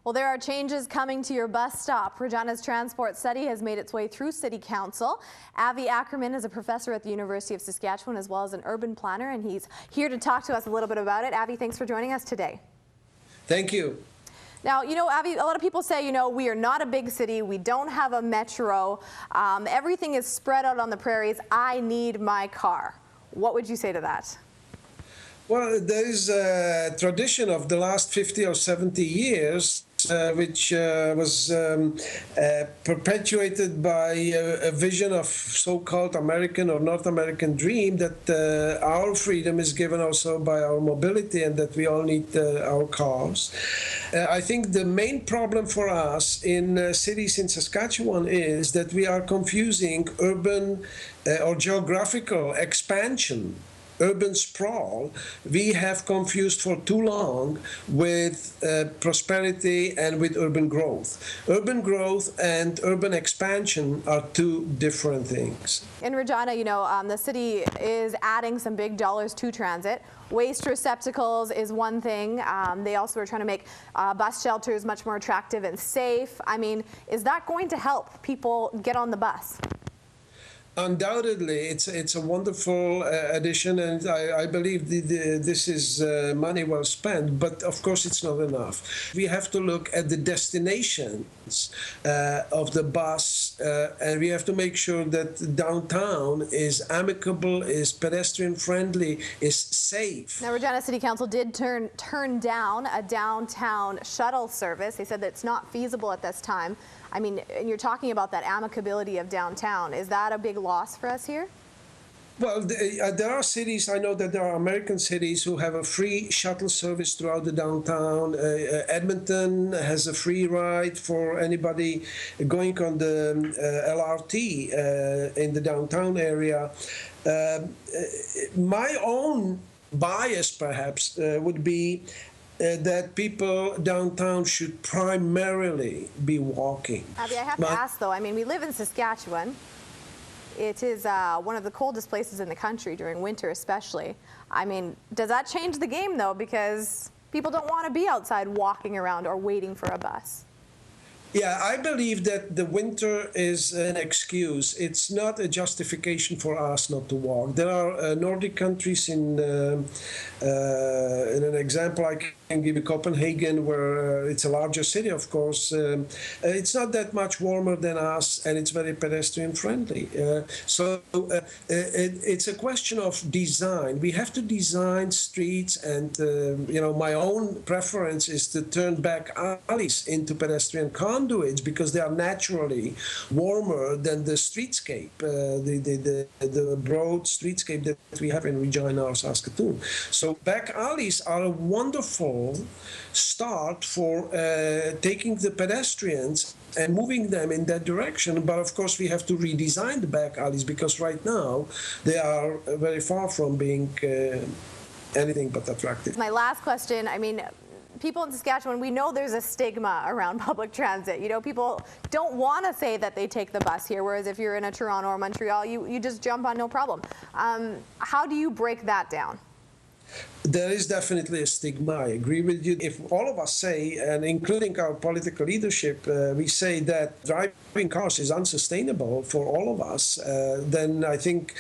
Well, there are changes coming to your bus stop. Regina's transport study has made its way through City Council. Avi Ackerman is a professor at the University of Saskatchewan as well as an urban planner, and he's here to talk to us a little bit about it. Avi, thanks for joining us today. Thank you. Now, Avi, a lot of people say, we are not a big city. We don't have a metro. Everything is spread out on the prairies. I need my car. What would you say to that? Well, there is a tradition of the last 50 or 70 years which was perpetuated by a vision of so-called American or North American dream that our freedom is given also by our mobility and that we all need our cars. I think the main problem for us in cities in Saskatchewan is that we are confusing urban or geographical expansion, urban sprawl, we have confused for too long with prosperity and with urban growth. Urban growth and urban expansion are two different things. In Regina, the city is adding some big dollars to transit. Waste receptacles is one thing. They also are trying to make bus shelters much more attractive and safe. I mean, is that going to help people get on the bus? Undoubtedly, it's a wonderful addition, and I believe this is money well spent, but of course it's not enough. We have to look at the destinations of the bus, and we have to make sure that downtown is amicable, is pedestrian friendly, is safe. Now, Regina City Council did turn down a downtown shuttle service. They said that it's not feasible at this time. I mean, and you're talking about that amicability of downtown. Is that a big loss for us here? Well, there are cities, I know that there are American cities who have a free shuttle service throughout the downtown. Edmonton has a free ride for anybody going on the LRT in the downtown area. My own bias, perhaps, would be that people downtown should primarily be walking. Avi, I have to ask though, I mean, we live in Saskatchewan. It is one of the coldest places in the country during winter especially. I mean, does that change the game though? Because people don't want to be outside walking around or waiting for a bus. Yeah, I believe that the winter is an excuse. It's not a justification for us not to walk. There are Nordic countries in an example I can give you, Copenhagen, where it's a larger city, of course. It's not that much warmer than us, and it's very pedestrian friendly. It's a question of design. We have to design streets, and my own preference is to turn back alleys into pedestrian conduits because they are naturally warmer than the streetscape, the broad streetscape that we have in Regina or Saskatoon. So back alleys are a wonderful start for taking the pedestrians and moving them in that direction. But of course we have to redesign the back alleys because right now they are very far from being anything but attractive. My last question, I mean, people in Saskatchewan, we know there's a stigma around public transit. People don't want to say that they take the bus here, whereas if you're in a Toronto or Montreal, you just jump on no problem. How do you break that down? There is definitely a stigma. I agree with you. If all of us say, and including our political leadership, we say that driving cars is unsustainable for all of us, then I think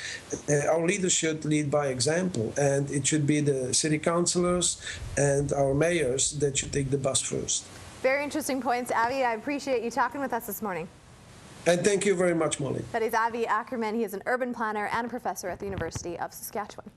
our leaders should lead by example, and it should be the city councillors and our mayors that should take the bus first. Very interesting points, Avi. I appreciate you talking with us this morning. And thank you very much, Molly. That is Avi Ackerman. He is an urban planner and a professor at the University of Saskatchewan.